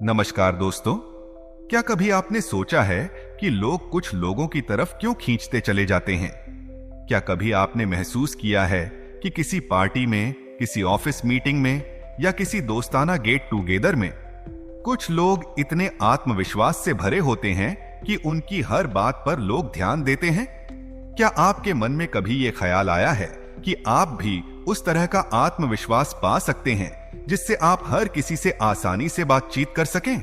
नमस्कार दोस्तों। क्या कभी आपने सोचा है कि लोग कुछ लोगों की तरफ क्यों खींचते चले जाते हैं? क्या कभी आपने महसूस किया है कि किसी पार्टी में, किसी ऑफिस मीटिंग में या किसी दोस्ताना गेट टुगेदर में कुछ लोग इतने आत्मविश्वास से भरे होते हैं कि उनकी हर बात पर लोग ध्यान देते हैं? क्या आपके मन में कभी यह ख्याल आया है कि आप भी उस तरह का आत्मविश्वास पा सकते हैं जिससे आप हर किसी से आसानी से बातचीत कर सकें?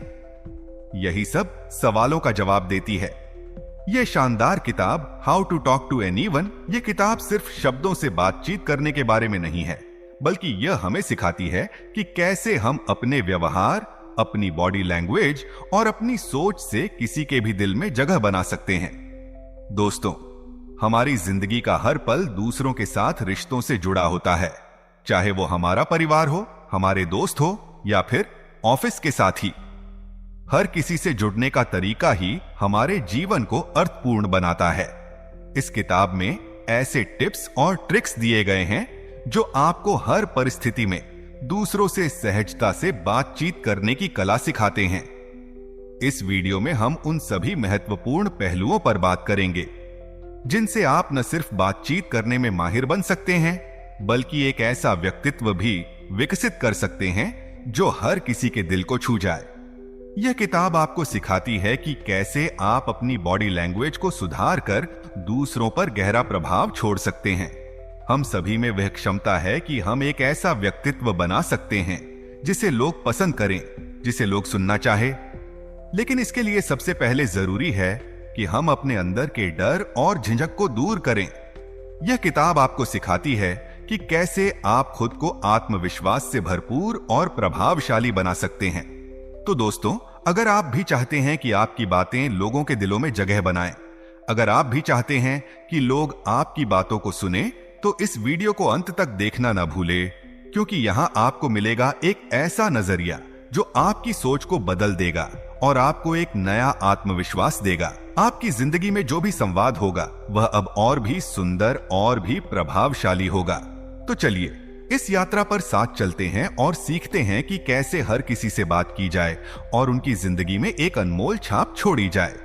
यही सब सवालों का जवाब देती है यह शानदार किताब how to talk to anyone. यह किताब सिर्फ शब्दों से बातचीत करने के बारे में नहीं है, बल्कि यह हमें सिखाती है कि कैसे हम अपने व्यवहार, अपनी बॉडी लैंग्वेज और अपनी सोच से किसी के भी दिल में जगह बना सकते हैं। दोस्तों, हमारी जिंदगी का हर पल दूसरों के साथ रिश्तों से जुड़ा होता है, चाहे वो हमारा परिवार हो, हमारे दोस्त हो या फिर ऑफिस के साथी। हर किसी से जुड़ने का तरीका ही हमारे जीवन को अर्थपूर्ण बनाता है। इस किताब में ऐसे टिप्स और ट्रिक्स दिए गए हैं जो आपको हर परिस्थिति में दूसरों से सहजता से बातचीत करने की कला सिखाते हैं। इस वीडियो में हम उन सभी महत्वपूर्ण पहलुओं पर बात करेंगे जिनसे आप न सिर्फ बातचीत करने में माहिर बन सकते हैं, बल्कि एक ऐसा व्यक्तित्व भी विकसित कर सकते हैं जो हर किसी के दिल को छू जाए। यह किताब आपको सिखाती है कि कैसे आप अपनी बॉडी लैंग्वेज को सुधार कर दूसरों पर गहरा प्रभाव छोड़ सकते हैं। हम सभी में वह क्षमता है कि हम एक ऐसा व्यक्तित्व बना सकते हैं जिसे लोग पसंद करें, जिसे लोग सुनना चाहे। लेकिन इसके लिए सबसे पहले जरूरी है कि हम अपने अंदर के डर और झिझक को दूर करें। यह किताब आपको सिखाती है कि कैसे आप खुद को आत्मविश्वास से भरपूर और प्रभावशाली बना सकते हैं। तो दोस्तों, अगर आप भी चाहते हैं कि आपकी बातें लोगों के दिलों में जगह बनाएं, अगर आप भी चाहते हैं कि लोग आपकी बातों को सुने, तो इस वीडियो को अंत तक देखना ना भूलें, क्योंकि यहां आपको मिलेगा एक ऐसा नजरिया जो आपकी सोच को बदल देगा और आपको एक नया आत्मविश्वास देगा। आपकी जिंदगी में जो भी संवाद होगा वह अब और भी सुंदर और भी प्रभावशाली होगा। तो चलिए इस यात्रा पर साथ चलते हैं और सीखते हैं कि कैसे हर किसी से बात की जाए और उनकी जिंदगी में एक अनमोल छाप छोड़ी जाए।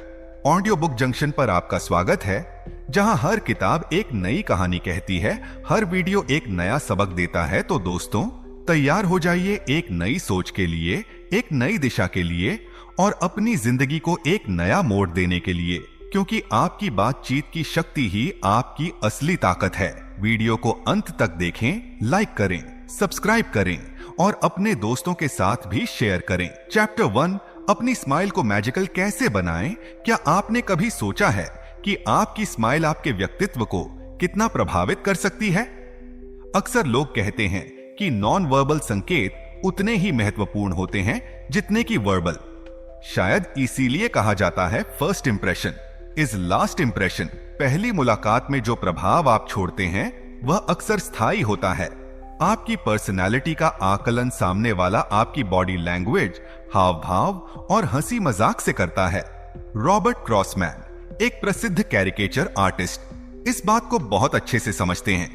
ऑडियो बुक जंक्शन पर आपका स्वागत है, जहां हर किताब एक नई कहानी कहती है, हर वीडियो एक नया सबक देता है। तो दोस्तों, तैयार हो जाइए एक नई सोच के लिए, एक नई दिशा के लिए और अपनी जिंदगी को एक नया मोड़ देने के लिए, क्योंकि आपकी बातचीत की शक्ति ही आपकी असली ताकत है। वीडियो को अंत तक देखें, लाइक करें, सब्सक्राइब करें और अपने दोस्तों के साथ भी शेयर करें। चैप्टर 1, अपनी स्माइल को मैजिकल कैसे बनाएं। क्या आपने कभी सोचा है कि आपकी स्माइल आपके व्यक्तित्व को कितना प्रभावित कर सकती है? अक्सर लोग कहते हैं कि नॉन वर्बल संकेत उतने ही महत्वपूर्ण होते हैं जितने कि वर्बल। शायद इसीलिए कहा जाता है first impression is last impression. पहली मुलाकात में जो प्रभाव आप छोड़ते हैं वह अक्सर स्थायी होता है। आपकी पर्सनालिटी का आकलन सामने वाला आपकी बॉडी लैंग्वेज, हाव भाव और हंसी मजाक से करता है। रॉबर्ट क्रॉसमैन, एक प्रसिद्ध कैरिकेचर आर्टिस्ट, इस बात को बहुत अच्छे से समझते हैं।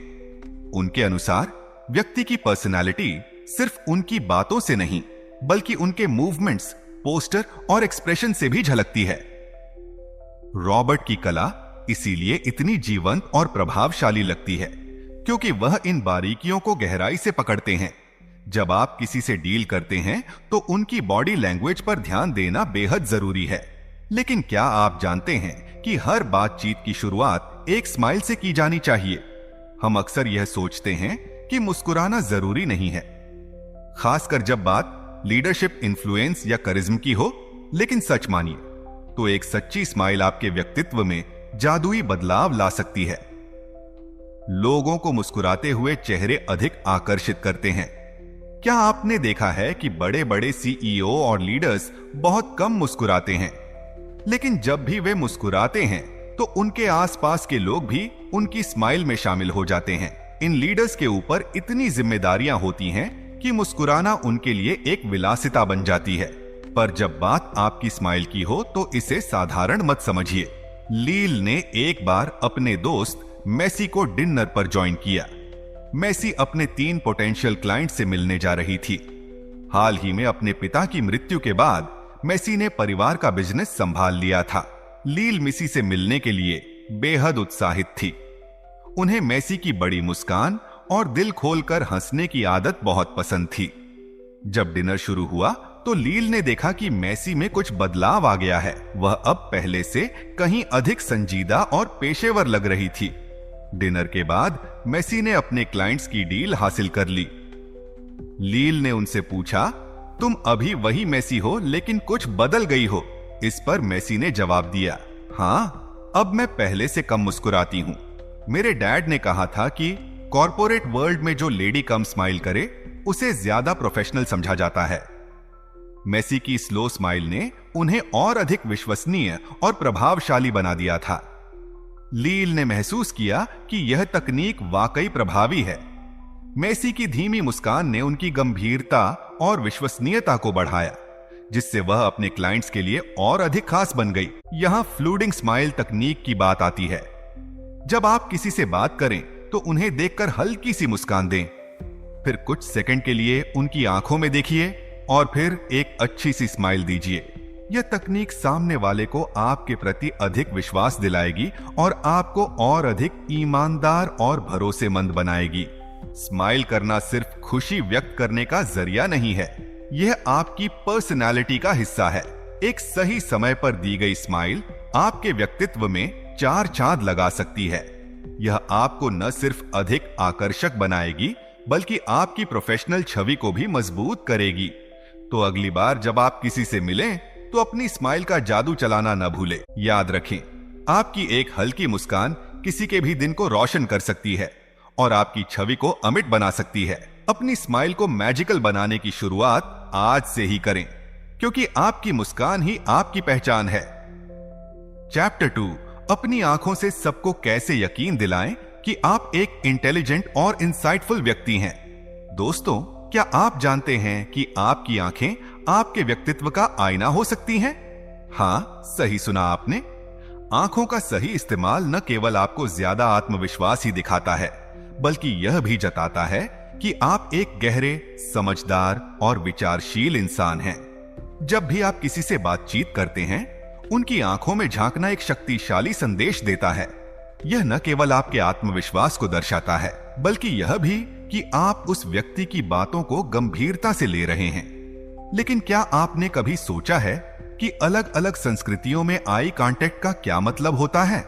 उनके अनुसार व्यक्ति की पर्सनालिटी सिर्फ उनकी बातों से नहीं, बल्कि उनके मूवमेंट्स, पोस्टर और एक्सप्रेशन से भी झलकती है। रॉबर्ट की कला इसीलिए इतनी जीवंत और प्रभावशाली लगती है, क्योंकि वह इन बारीकियों को गहराई से पकड़ते हैं। जब आप किसी से डील करते हैं तो उनकी बॉडी लैंग्वेज पर ध्यान देना बेहद जरूरी है। लेकिन क्या आप जानते हैं कि हर बातचीत की शुरुआत एक स्माइल से की जानी चाहिए? हम अक्सर यह सोचते हैं कि मुस्कुराना जरूरी नहीं है, खासकर जब बात लीडरशिप, इन्फ्लुएंस या करिज्म की हो। लेकिन सच मानिए तो एक सच्ची स्माइल आपके व्यक्तित्व में जादुई बदलाव ला सकती है। लोगों को मुस्कुराते हुए चेहरे अधिक आकर्षित करते हैं। क्या आपने देखा है कि बड़े बड़े सीईओ और लीडर्स बहुत कम मुस्कुराते हैं, लेकिन जब भी वे मुस्कुराते हैं तो उनके आसपास के लोग भी उनकी स्माइल में शामिल हो जाते हैं। इन लीडर्स के ऊपर इतनी जिम्मेदारियां होती हैं कि मुस्कुराना उनके लिए एक विलासिता बन जाती है। पर जब बात आपकी स्माइल की हो तो इसे साधारण मत समझिए। लील ने एक बार अपने दोस्त मेसी को डिनर पर ज्वाइन किया। मेसी अपने 3 पोटेंशियल क्लाइंट से मिलने जा रही थी। हाल ही में अपने पिता की मृत्यु के बाद मेसी ने परिवार का बिजनेस संभाल लिया था। लील मिसी से मिलने के लिए बेहद उत्साहित थी। उन्हें मेसी की बड़ी मुस्कान और दिल खोलकर हंसने की आदत बहुत पसंद थी। जब डिनर शुरू हुआ तो लील ने देखा कि मेसी में कुछ बदलाव आ गया है। वह अब पहले से कहीं अधिक संजीदा और पेशेवर लग रही थी। डिनर के बाद मेसी ने अपने क्लाइंट्स की डील हासिल कर ली। लील ने उनसे पूछा, तुम अभी वही मेसी हो लेकिन कुछ बदल गई हो। इस पर मेसी ने जवाब दिया, हाँ, अब मैं पहले से कम मुस्कुराती हूं। मेरे डैड ने कहा था कि कॉर्पोरेट वर्ल्ड में जो लेडी कम स्माइल करे उसे ज्यादा प्रोफेशनल समझा जाता है। मेसी की स्लो स्माइल ने उन्हें और अधिक विश्वसनीय और प्रभावशाली बना दिया था। लील ने महसूस किया कि यह तकनीक वाकई प्रभावी है। मेसी की धीमी मुस्कान ने उनकी गंभीरता और विश्वसनीयता को बढ़ाया, जिससे वह अपने क्लाइंट्स के लिए और अधिक खास बन गई। यहां फ्लूडिंग स्माइल तकनीक की बात आती है। जब आप किसी से बात करें तो उन्हें देखकर हल्की सी मुस्कान दें, फिर कुछ सेकंड के लिए उनकी आंखों में देखिए और फिर एक अच्छी सी स्माइल दीजिए। यह तकनीक सामने वाले को आपके प्रति अधिक विश्वास दिलाएगी और आपको और अधिक ईमानदार और भरोसेमंद बनाएगी। स्माइल करना सिर्फ खुशी व्यक्त करने का जरिया नहीं है, यह आपकी पर्सनालिटी का हिस्सा है। एक सही समय पर दी गई स्माइल आपके व्यक्तित्व में 4 चांद लगा सकती है। यह आपको न सिर्फ अधिक आकर्षक बनाएगी बल्कि आपकी प्रोफेशनल छवि को भी मजबूत करेगी। तो अगली बार जब आप किसी से मिलें तो अपनी स्माइल का जादू चलाना न भूलें। याद रखें, आपकी एक हल्की मुस्कान किसी के भी दिन को रोशन कर सकती है और आपकी छवि को अमिट बना सकती है। अपनी स्माइल को मैजिकल बनाने की शुरुआत आज से ही करें, क्योंकि आपकी मुस्कान ही आपकी पहचान है। चैप्टर 2, अपनी आंखों से सबको कैसे यकीन दिलाएं कि आप एक इंटेलिजेंट और इंसाइटफुल व्यक्ति हैं। दोस्तों, क्या आप जानते हैं कि आपकी आंखें आपके व्यक्तित्व का आईना हो सकती हैं? हाँ, सही सुना आपने। आंखों का सही इस्तेमाल न केवल आपको ज्यादा आत्मविश्वास ही दिखाता है, बल्कि यह भी जताता है कि आप एक गहरे, समझदार और विचारशील इंसान हैं। जब भी आप किसी से बातचीत करते हैं, उनकी आंखों में झांकना एक शक्तिशाली संदेश देता है। यह न केवल आपके आत्मविश्वास को दर्शाता है, बल्कि यह भी कि आप उस व्यक्ति की बातों को गंभीरता से ले रहे हैं। लेकिन क्या आपने कभी सोचा है कि अलग अलग संस्कृतियों में आई कांटेक्ट का क्या मतलब होता है?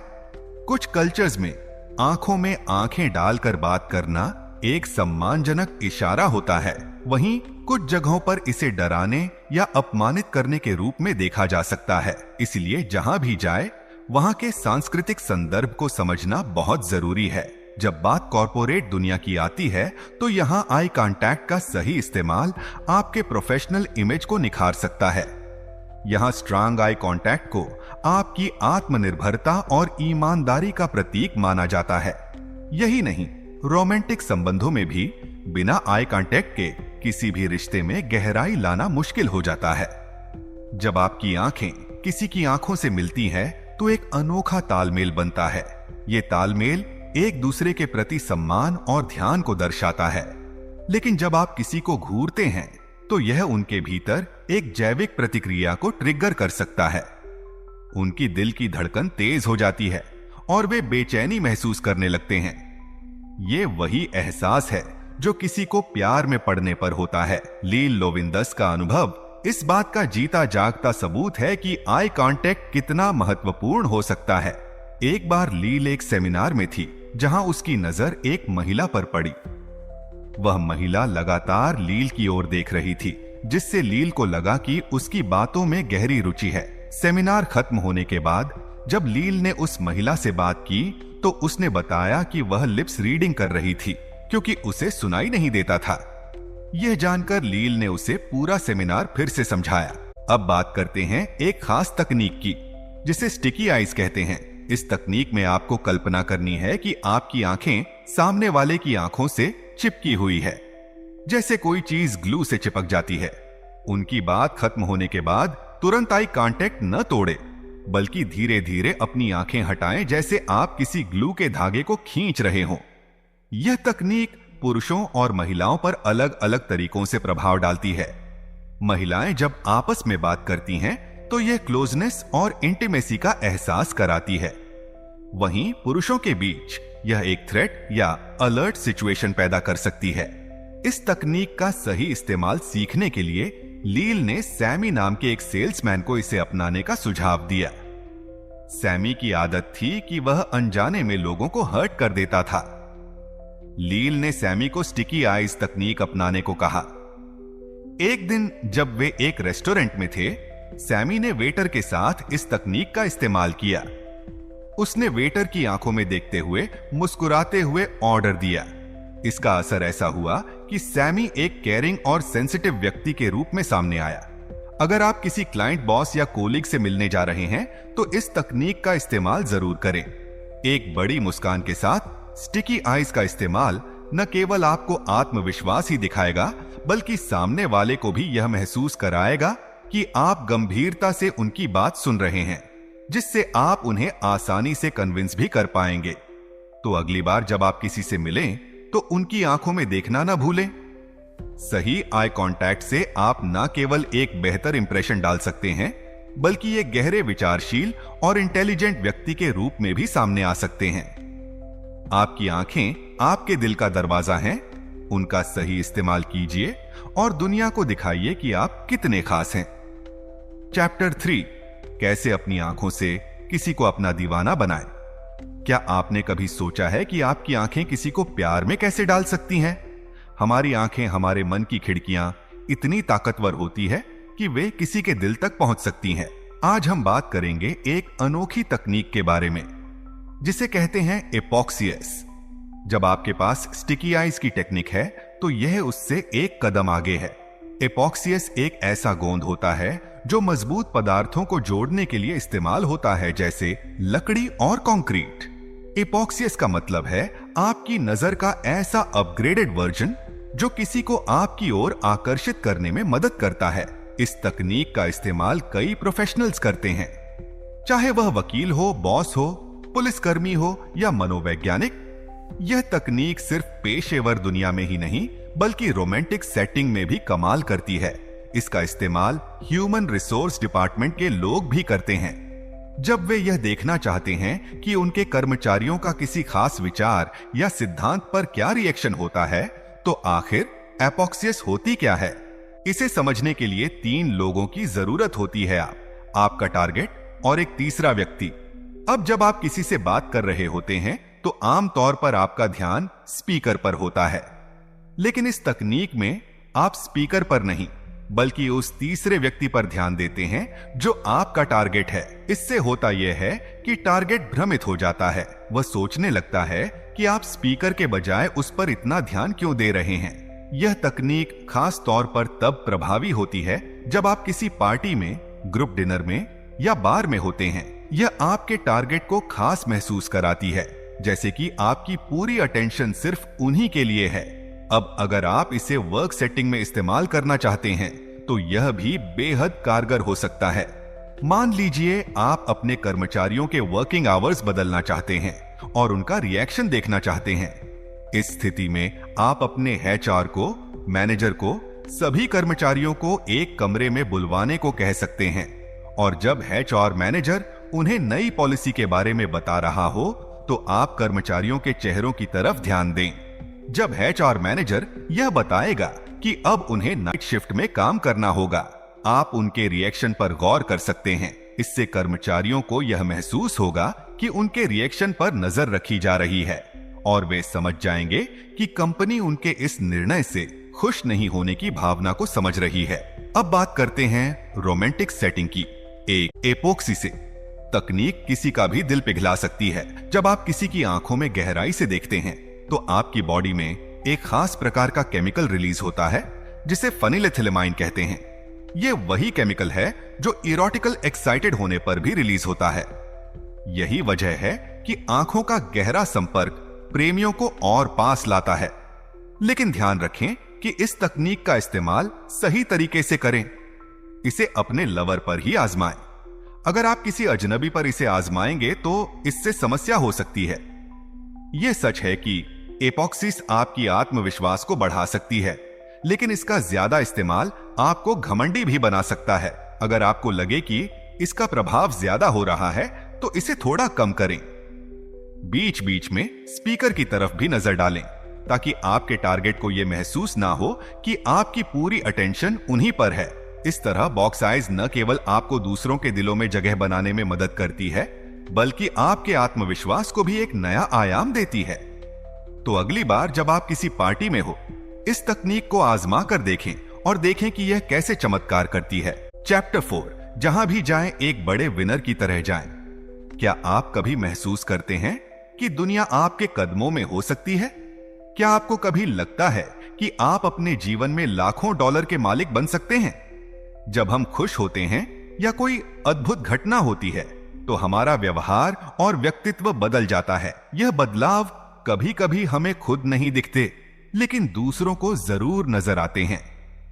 कुछ कल्चर्स में आंखों में आंखें डालकर बात करना एक सम्मानजनक इशारा होता है, वहीं कुछ जगहों पर इसे डराने या अपमानित करने के रूप में देखा जा सकता है। इसलिए जहां भी जाए वहां के सांस्कृतिक संदर्भ को समझना बहुत जरूरी है। जब बात कॉर्पोरेट दुनिया की आती है तो यहाँ आई कांटेक्ट का सही इस्तेमाल आपके प्रोफेशनल इमेज को निखार सकता है। यहाँ स्ट्रांग आई कांटेक्ट को आपकी आत्मनिर्भरता और ईमानदारी का प्रतीक माना जाता है। यही नहीं, रोमांटिक संबंधों में भी बिना आई कांटेक्ट के किसी भी रिश्ते में गहराई लाना मुश्किल हो जाता है। जब आपकी आंखें किसी की आंखों से मिलती हैं, तो एक अनोखा तालमेल बनता है। ये तालमेल एक दूसरे के प्रति सम्मान और ध्यान को दर्शाता है। लेकिन जब आप किसी को घूरते हैं तो यह उनके भीतर एक जैविक प्रतिक्रिया को ट्रिगर कर सकता है। उनकी दिल की धड़कन तेज हो जाती है और वे बेचैनी महसूस करने लगते हैं। ये वही एहसास है जो किसी को प्यार में पड़ने पर होता है। लील लोविंदस का अनुभव इस बात का जीता जागता सबूत है कि आई कांटेक्ट कितना महत्वपूर्ण हो सकता है। एक बार लील एक सेमिनार में थी जहां उसकी नजर एक महिला पर पड़ी। वह महिला लगातार लील की ओर देख रही थी, जिससे लील को लगा कि उसकी बातों में गहरी रुचि है। सेमिनार खत्म होने के बाद जब लील ने उस महिला से बात की तो उसने बताया कि वह लिप्स रीडिंग कर रही थी, क्योंकि उसे सुनाई नहीं देता था। यह जानकर लील ने उसे पूरा सेमिनार फिर से समझाया। अब बात करते हैं एक खास तकनीक की, जिसे स्टिकी आईज कहते हैं। इस तकनीक में आपको कल्पना करनी है कि आपकी आंखें सामने वाले की आंखों से चिपकी हुई है, जैसे कोई चीज ग्लू से चिपक जाती है। उनकी बात खत्म होने के बाद तुरंत आई कांटेक्ट न तोड़े, बल्कि धीरे धीरे अपनी आंखें हटाएं, जैसे आप किसी ग्लू के धागे को खींच रहे हों। यह तकनीक पुरुषों और महिलाओं पर अलग अलग तरीकों से प्रभाव डालती है। महिलाएं जब आपस में बात करती हैं तो यह क्लोजनेस और इंटीमेसी का एहसास कराती है। वहीं पुरुषों के बीच यह एक थ्रेट या अलर्ट सिचुएशन पैदा कर सकती है। इस तकनीक का सही इस्तेमाल सीखने के लिए लील ने सैमी नाम के एक सेल्समैन को इसे अपनाने का सुझाव दिया। सैमी की आदत थी कि वह अनजाने में लोगों को हर्ट कर देता था। लील ने सैमी को स्टिकी आइज तकनीक अपनाने को कहा। एक दिन जब वे एक रेस्टोरेंट में थे, सैमी ने वेटर के साथ इस तकनीक का इस्तेमाल किया। उसने वेटर की आंखों में देखते हुए मुस्कुराते हुए ऑर्डर दिया। इसका असर ऐसा हुआ कि सैमी एक केयरिंग और सेंसिटिव व्यक्ति के रूप में सामने आया। अगर आप किसी क्लाइंट, बॉस या कोलिग से मिलने जा रहे हैं तो इस तकनीक का इस्तेमाल जरूर करें। एक बड़ी मुस्कान के साथ स्टिकी आइज का इस्तेमाल न केवल आपको आत्मविश्वास ही दिखाएगा, बल्कि सामने वाले को भी यह महसूस कराएगा कि आप गंभीरता से उनकी बात सुन रहे हैं, जिससे आप उन्हें आसानी से कन्विंस भी कर पाएंगे। तो अगली बार जब आप किसी से मिलें तो उनकी आंखों में देखना ना भूलें। सही आई कांटेक्ट से आप न केवल एक बेहतर इंप्रेशन डाल सकते हैं, बल्कि एक गहरे विचारशील और इंटेलिजेंट व्यक्ति के रूप में भी सामने आ सकते हैं। आपकी आंखें आपके दिल का दरवाजा हैं, उनका सही इस्तेमाल कीजिए और दुनिया को दिखाइए कि आप कितने खास हैं। चैप्टर 3, कैसे अपनी आंखों से किसी को अपना दीवाना बनाएं। क्या आपने कभी सोचा है कि आपकी आंखें किसी को प्यार में कैसे डाल सकती हैं? हमारी आंखें हमारे मन की खिड़कियां इतनी ताकतवर होती है कि वे किसी के दिल तक पहुंच सकती हैं। आज हम बात करेंगे एक अनोखी तकनीक के बारे में, जिसे कहते हैं एपॉक्सियस। जब आपके पास स्टिकी आइज की टेक्निक है तो यह उससे एक कदम आगे है। एपॉक्सियस एक ऐसा गोंद होता है जो मजबूत पदार्थों को जोड़ने के लिए इस्तेमाल होता है, जैसे लकड़ी और कंक्रीट। एपॉक्सियस का मतलब है आपकी नजर का ऐसा अपग्रेडेड वर्जन जो किसी को आपकी ओर आकर्षित करने में मदद करता है। इस तकनीक का इस्तेमाल कई प्रोफेशनल्स करते हैं, चाहे वह वकील हो, बॉस हो, पुलिसकर्मी हो या मनोवैज्ञानिक। यह तकनीक सिर्फ पेशेवर दुनिया में ही नहीं, बल्कि रोमांटिक सेटिंग में भी कमाल करती है। इसका इस्तेमाल ह्यूमन रिसोर्स डिपार्टमेंट के लोग भी करते हैं। जब वे यह देखना चाहते हैं कि उनके कर्मचारियों का किसी खास विचार या सिद्धांत पर क्या रिएक्शन होता है, तो आखिर एपॉक्सियस होती क्या है? इसे समझने के लिए 3 लोगों की जरूरत होती है, आपका टारगेट और एक तीसरा व्यक्ति। अब जब आप किसी से बात कर रहे होते हैं तो आमतौर पर आपका ध्यान स्पीकर पर होता है, लेकिन इस तकनीक में आप स्पीकर पर नहीं, बल्कि उस तीसरे व्यक्ति पर ध्यान देते हैं जो आपका टारगेट है। इससे होता यह है कि टारगेट भ्रमित हो जाता है। वह सोचने लगता है कि आप स्पीकर के बजाय उस पर इतना ध्यान क्यों दे रहे हैं। यह तकनीक खास तौर पर तब प्रभावी होती है जब आप किसी पार्टी में, ग्रुप डिनर में या बार में होते हैं। यह आपके टारगेट को खास महसूस कराती है, जैसे कि आपकी पूरी अटेंशन सिर्फ उन्हीं के लिए है। अब अगर आप इसे वर्क सेटिंग में इस्तेमाल करना चाहते हैं तो यह भी बेहद कारगर हो सकता है। मान लीजिए आप अपने कर्मचारियों के वर्किंग आवर्स बदलना चाहते हैं और उनका रिएक्शन देखना चाहते हैं। इस स्थिति में आप अपने एचआर को, मैनेजर को, सभी कर्मचारियों को एक कमरे में बुलवाने को कह सकते हैं, और जब एचआर मैनेजर उन्हें नई पॉलिसी के बारे में बता रहा हो तो आप कर्मचारियों के चेहरों की तरफ ध्यान दें। जब एचआर मैनेजर यह बताएगा कि अब उन्हें नाइट शिफ्ट में काम करना होगा, आप उनके रिएक्शन पर गौर कर सकते हैं। इससे कर्मचारियों को यह महसूस होगा कि उनके रिएक्शन पर नजर रखी जा रही है और वे समझ जाएंगे कि कंपनी उनके इस निर्णय से खुश नहीं होने की भावना को समझ रही है। अब बात करते हैं रोमांटिक सेटिंग की। एक एपॉक्सी से तकनीक किसी का भी दिल पिघला सकती है। जब आप किसी की आंखों में गहराई से देखते हैं तो आपकी बॉडी में एक खास प्रकार का केमिकल रिलीज होता है जिसे फेनिलेथिलामाइन कहते हैं। यह वही केमिकल है जो इरोटिकल एक्साइटेड होने पर भी रिलीज होता है। यही वजह है कि आंखों का गहरा संपर्क प्रेमियों को और पास लाता है। लेकिन ध्यान रखें कि इस तकनीक का इस्तेमाल सही तरीके से करें। इसे अपने लवर पर ही आजमाएं। अगर आप किसी अजनबी पर इसे आजमाएंगे तो इससे समस्या हो सकती है। यह सच है कि एपॉक्सिस आपकी आत्मविश्वास को बढ़ा सकती है, लेकिन इसका ज्यादा इस्तेमाल आपको घमंडी भी बना सकता है। अगर आपको लगे कि इसका प्रभाव ज्यादा हो रहा है तो इसे थोड़ा कम करें। बीच बीच में स्पीकर की तरफ भी नजर डालें ताकि आपके टारगेट को यह महसूस ना हो कि आपकी पूरी अटेंशन उन्हीं पर है। इस तरह बॉक्स आइज न केवल आपको दूसरों के दिलों में जगह बनाने में मदद करती है, बल्कि आपके आत्मविश्वास को भी एक नया आयाम देती है। तो अगली बार जब आप किसी पार्टी में हो, इस तकनीक को आजमा कर देखें और देखें कि यह कैसे चमत्कार करती है। चैप्टर 4, जहां भी जाएं एक बड़े विनर की तरह जाएं। क्या आप कभी महसूस करते हैं कि दुनिया आपके कदमों में हो सकती है? क्या आपको कभी लगता है कि आप अपने जीवन में लाखों डॉलर के मालिक बन सकते हैं? जब हम खुश होते हैं या कोई अद्भुत घटना होती है तो हमारा व्यवहार और व्यक्तित्व बदल जाता है। यह बदलाव कभी कभी हमें खुद नहीं दिखते, लेकिन दूसरों को जरूर नजर आते हैं।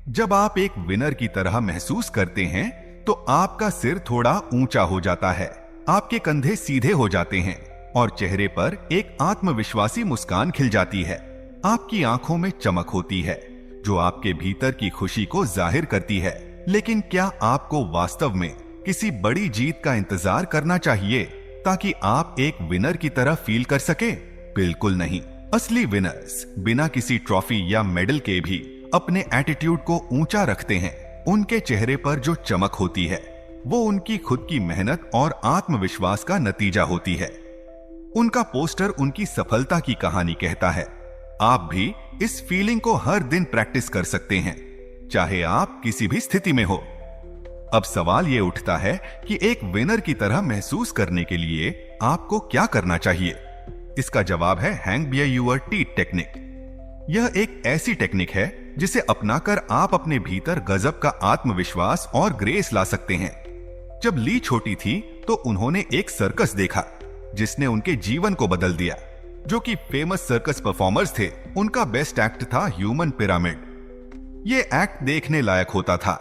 जब आप एक विनर की तरह महसूस करते हैं तो आपका सिर थोड़ा ऊंचा हो जाता है, आपके कंधे सीधे हो जाते हैं और चेहरे पर एक आत्मविश्वासी मुस्कान खिल जाती है। आपकी आंखों में चमक होती है जो आपके भीतर की खुशी को जाहिर करती है। लेकिन क्या आपको वास्तव में किसी बड़ी जीत का इंतजार करना चाहिए ताकि आप एक विनर की तरह फील कर सके? बिल्कुल नहीं। असली विनर्स बिना किसी ट्रॉफी या मेडल के भी अपने एटीट्यूड को ऊंचा रखते हैं। उनके चेहरे पर जो चमक होती है वो उनकी खुद की मेहनत और आत्मविश्वास का नतीजा होती है। उनका पोस्टर उनकी सफलता की कहानी कहता है। आप भी इस फीलिंग को हर दिन प्रैक्टिस कर सकते हैं, चाहे आप किसी भी स्थिति में हो। अब सवाल यह उठता है कि एक विनर की तरह महसूस करने के लिए आपको क्या करना चाहिए? इसका जवाब है hang by your teeth technique. यह एक ऐसी टेक्निक है जिसे अपनाकर आप अपने भीतर गजब का आत्मविश्वास और ग्रेस ला सकते हैं। जब ली छोटी थी तो उन्होंने एक सर्कस देखा जिसने उनके जीवन को बदल दिया। जो कि फेमस सर्कस परफॉर्मर्स थे, उनका बेस्ट एक्ट था ह्यूमन पिरामिड। ये एक्ट देखने लायक होता था।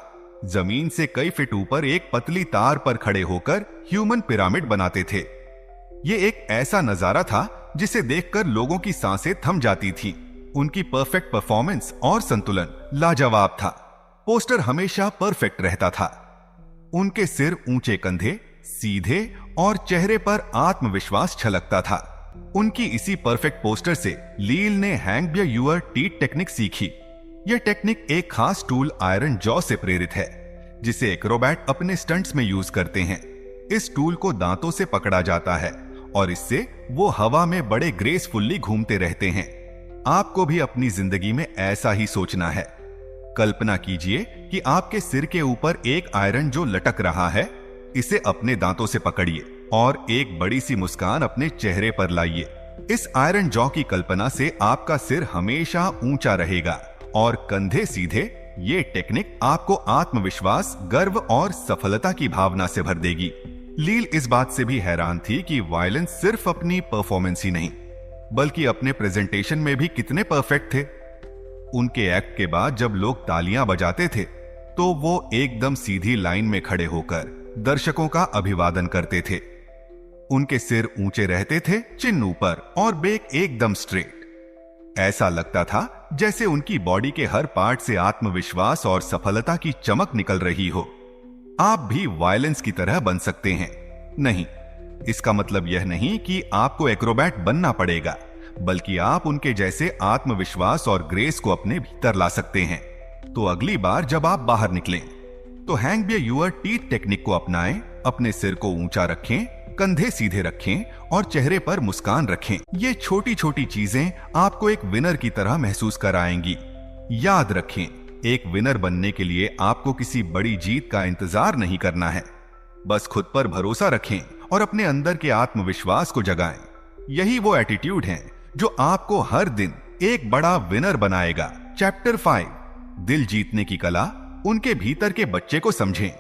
जमीन से कई फीट ऊपर एक पतली तार पर खड़े होकर ह्यूमन पिरामिड बनाते थे। ये एक ऐसा नजारा था जिसे देखकर लोगों की सांसें थम जाती थी। उनकी परफेक्ट परफॉर्मेंस और संतुलन लाजवाब था। पोस्टर हमेशा परफेक्ट रहता था। उनके सिर ऊंचे, कंधे सीधे और चेहरे पर आत्मविश्वास छलकता था। उनकी इसी परफेक्ट पोस्टर से लील ने hang by your teeth technique सीखी। यह टेक्निक एक खास टूल आयरन जॉ से प्रेरित है जिसे एक्रोबैट अपने स्टंट्स में यूज करते हैं। इस टूल को दांतों से पकड़ा जाता है और इससे वो हवा में बड़े ग्रेसफुल्ली घूमते रहते हैं। आपको भी अपनी जिंदगी में ऐसा ही सोचना है। कल्पना कीजिए कि आपके सिर के ऊपर एक आयरन जो लटक रहा है। इसे अपने दांतों से पकड़िए और एक बड़ी सी मुस्कान अपने चेहरे पर लाइए। इस आयरन जॉ की कल्पना से आपका सिर हमेशा ऊंचा रहेगा और कंधे सीधे। ये टेक्निक आपको आत्मविश्वास, गर्व और सफलता की भावना से भर देगी। लील इस बात से भी हैरान थी कि वायलेंस सिर्फ अपनी परफॉर्मेंस ही नहीं बल्कि अपने प्रेजेंटेशन में भी कितने परफेक्ट थे। उनके एक्ट के बाद जब लोग तालियां बजाते थे तो वो एकदम सीधी लाइन में खड़े होकर दर्शकों का अभिवादन करते थे। उनके सिर ऊंचे रहते थे, चिन्ह ऊपर और बेक एकदम स्ट्रेट। ऐसा लगता था जैसे उनकी बॉडी के हर पार्ट से आत्मविश्वास और सफलता की चमक निकल रही हो। आप भी वायलेंस की तरह बन सकते हैं। नहीं, इसका मतलब यह नहीं कि आपको एक्रोबैट बनना पड़ेगा, बल्कि आप उनके जैसे आत्मविश्वास और ग्रेस को अपने भीतर ला सकते हैं। तो अगली बार जब आप बाहर निकलें तो hang by your teeth technique को अपनाएं। अपने सिर को ऊंचा रखें, कंधे सीधे रखें और चेहरे पर मुस्कान रखें। ये छोटी छोटी चीजें आपको एक विनर की तरह महसूस कराएंगी। याद रखें, एक विनर बनने के लिए आपको किसी बड़ी जीत का इंतजार नहीं करना है। बस खुद पर भरोसा रखें और अपने अंदर के आत्मविश्वास को जगाएं। यही वो एटीट्यूड है जो आपको हर दिन एक बड़ा विनर बनाएगा। चैप्टर 5, दिल जीतने की कला। उनके भीतर के बच्चे को समझें।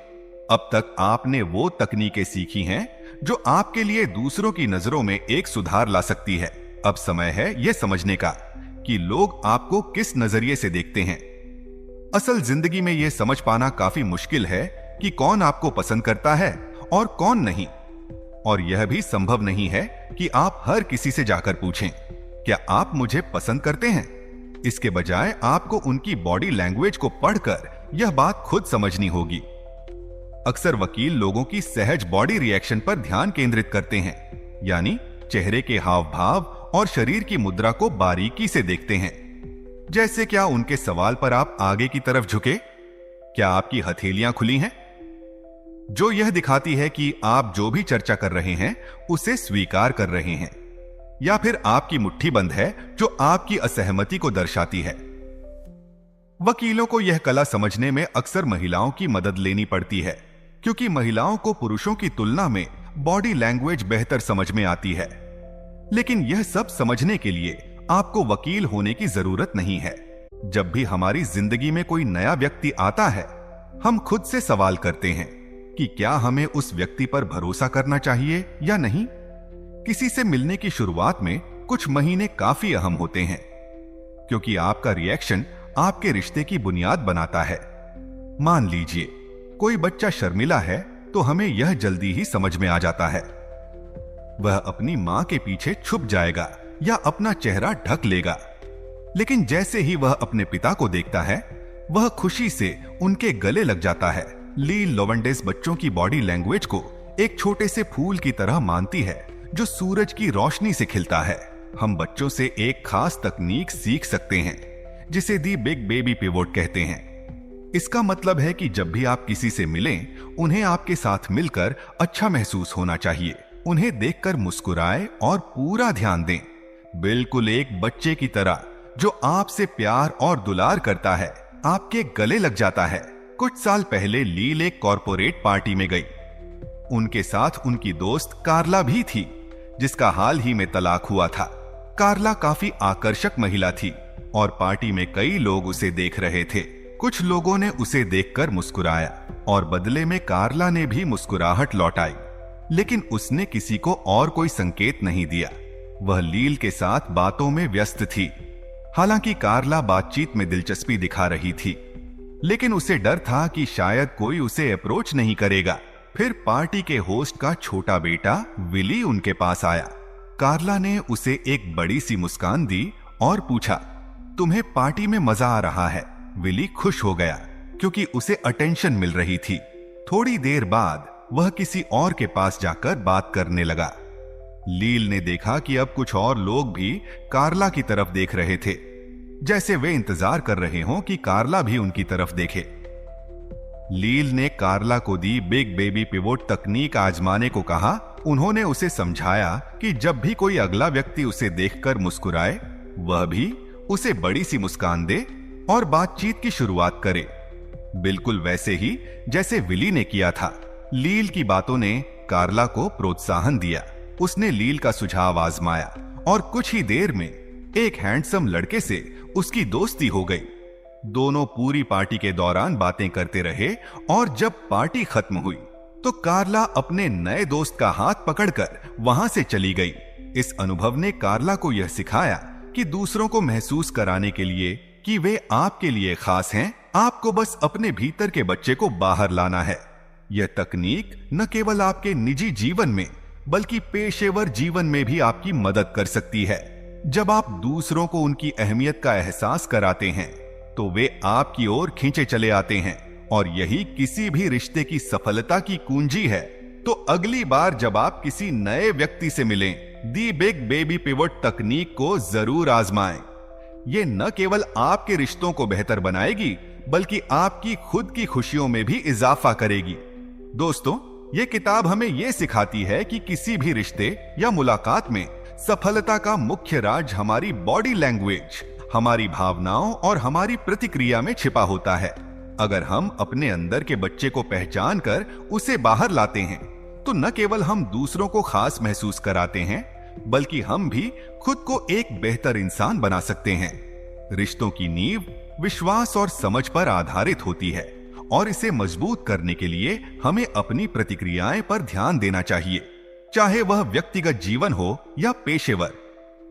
अब तक आपने वो तकनीकें सीखी हैं जो आपके लिए दूसरों की नजरों में एक सुधार ला सकती है। अब समय है यह समझने का कि लोग आपको किस नजरिए से देखते हैं। असल जिंदगी में यह समझ पाना काफी मुश्किल है कि कौन आपको पसंद करता है और कौन नहीं। और यह भी संभव नहीं है कि आप हर किसी से जाकर पूछें, क्या आप मुझे पसंद करते हैं? इसके बजाय आपको उनकी बॉडी लैंग्वेज को पढ़कर यह बात खुद समझनी होगी। अक्सर वकील लोगों की सहज बॉडी रिएक्शन पर ध्यान केंद्रित करते हैं, यानी चेहरे के हाव भाव और शरीर की मुद्रा को बारीकी से देखते हैं। जैसे क्या उनके सवाल पर आप आगे की तरफ झुके, क्या आपकी हथेलियां खुली हैं, जो यह दिखाती है कि आप जो भी चर्चा कर रहे हैं उसे स्वीकार कर रहे हैं, या फिर आपकी मुट्ठी बंद है जो आपकी असहमति को दर्शाती है। वकीलों को यह कला समझने में अक्सर महिलाओं की मदद लेनी पड़ती है, क्योंकि महिलाओं को पुरुषों की तुलना में बॉडी लैंग्वेज बेहतर समझ में आती है। लेकिन यह सब समझने के लिए आपको वकील होने की जरूरत नहीं है। जब भी हमारी जिंदगी में कोई नया व्यक्ति आता है, हम खुद से सवाल करते हैं कि क्या हमें उस व्यक्ति पर भरोसा करना चाहिए या नहीं। किसी से मिलने की शुरुआत में कुछ महीने काफी अहम होते हैं, क्योंकि आपका रिएक्शन आपके रिश्ते की बुनियाद बनाता है। मान लीजिए कोई बच्चा शर्मिला है, तो हमें यह जल्दी ही समझ में आ जाता है। वह अपनी मां के पीछे छुप जाएगा या अपना चेहरा ढक लेगा। लेकिन जैसे ही वह अपने पिता को देखता है, वह खुशी से उनके गले लग जाता है। लील लोवेंडेस बच्चों की बॉडी लैंग्वेज को एक छोटे से फूल की तरह मानती है, जो सूरज की रोशनी से खिलता है। हम बच्चों से एक खास तकनीक सीख सकते हैं, जिसे दी बिग बेबी पिवोट कहते हैं। इसका मतलब है कि जब भी आप किसी से मिलें, उन्हें आपके साथ मिलकर अच्छा महसूस होना चाहिए। उन्हें देखकर मुस्कुराएं और पूरा ध्यान दें, बिल्कुल एक बच्चे की तरह जो आपसे प्यार और दुलार करता है, आपके गले लग जाता है। कुछ साल पहले लील एक कॉर्पोरेट पार्टी में गई। उनके साथ उनकी दोस्त कार्ला भी थी, जिसका हाल ही में तलाक हुआ था। कार्ला काफी आकर्षक महिला थी और पार्टी में कई लोग उसे देख रहे थे। कुछ लोगों ने उसे देखकर मुस्कुराया और बदले में कार्ला ने भी मुस्कुराहट लौटाई, लेकिन उसने किसी को और कोई संकेत नहीं दिया। वह लील के साथ बातों में व्यस्त थी। हालांकि कार्ला बातचीत में दिलचस्पी दिखा रही थी, लेकिन उसे डर था कि शायद कोई उसे अप्रोच नहीं करेगा। फिर पार्टी के होस्ट का छोटा बेटा विली उनके पास आया। कार्ला ने उसे एक बड़ी सी मुस्कान दी और पूछा, तुम्हें पार्टी में मजा आ रहा है? विली खुश हो गया, क्योंकि उसे अटेंशन मिल रही थी। थोड़ी देर बाद वह किसी और के पास जाकर बात करने लगा। लील ने देखा कि अब कुछ और लोग भी कार्ला की तरफ देख रहे थे, जैसे वे इंतजार कर रहे हों कि कार्ला भी उनकी तरफ देखे। लील ने कार्ला को दी बिग बेबी पिवोट तकनीक आजमाने को कहा। उन्होंने उसे समझाया कि जब भी कोई अगला व्यक्ति उसे देखकर मुस्कुराए, वह भी उसे बड़ी सी मुस्कान दे और बातचीत की शुरुआत करे, बिल्कुल वैसे ही जैसे विली ने किया था। लील की बातों ने कार्ला को प्रोत्साहन दिया। उसने लील का सुझाव आजमाया और कुछ ही देर में एक हैंडसम लड़के से उसकी दोस्ती हो गई। दोनों पूरी पार्टी के दौरान बातें करते रहे और जब पार्टी खत्म हुई तो कार्ला अपने नए दोस्त का हाथ पकड़कर वहां से चली गई। इस अनुभव ने कार्ला को यह सिखाया कि दूसरों को महसूस कराने के लिए कि वे आपके लिए खास हैं, आपको बस अपने भीतर के बच्चे को बाहर लाना है। यह तकनीक न केवल आपके निजी जीवन में बल्कि पेशेवर जीवन में भी आपकी मदद कर सकती है। जब आप दूसरों को उनकी अहमियत का एहसास कराते हैं, तो वे आपकी ओर खींचे चले आते हैं और यही किसी भी रिश्ते की सफलता की कुंजी है। तो अगली बार जब आप किसी नए व्यक्ति से मिलें, दी बिग बेबी पिवोट तकनीक को जरूर आजमाएं। ये न केवल आपके रिश्तों को बेहतर बनाएगी, बल्कि आपकी खुद की खुशियों में भी इजाफा करेगी। दोस्तों, ये किताब हमें ये सिखाती है कि किसी भी रिश्ते या मुलाकात में सफलता का मुख्य राज हमारी बॉडी लैंग्वेज, हमारी भावनाओं और हमारी प्रतिक्रिया में छिपा होता है। अगर हम अपने अंदर के बच्चे को पहचान कर उसे बाहर लाते हैं, तो न केवल हम दूसरों को खास महसूस कराते हैं, बल्कि हम भी खुद को एक बेहतर इंसान बना सकते हैं। रिश्तों की नींव विश्वास और समझ पर आधारित होती है और इसे मजबूत करने के लिए हमें अपनी प्रतिक्रियाएं पर ध्यान देना चाहिए, चाहे वह व्यक्तिगत जीवन हो या पेशेवर।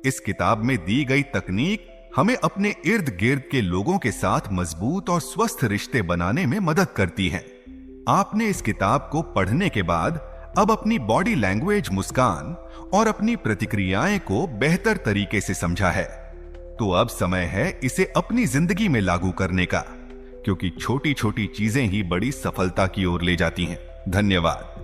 इस किताब में दी गई तकनीक हमें अपने इर्द गिर्द के लोगों के साथ मजबूत और स्वस्थ रिश्ते बनाने में मदद करती है। आपने इस किताब को पढ़ने के बाद अब अपनी बॉडी लैंग्वेज, मुस्कान और अपनी प्रतिक्रियाएं को बेहतर तरीके से समझा है। तो अब समय है इसे अपनी जिंदगी में लागू करने का, क्योंकि छोटी छोटी चीजें ही बड़ी सफलता की ओर ले जाती हैं। धन्यवाद।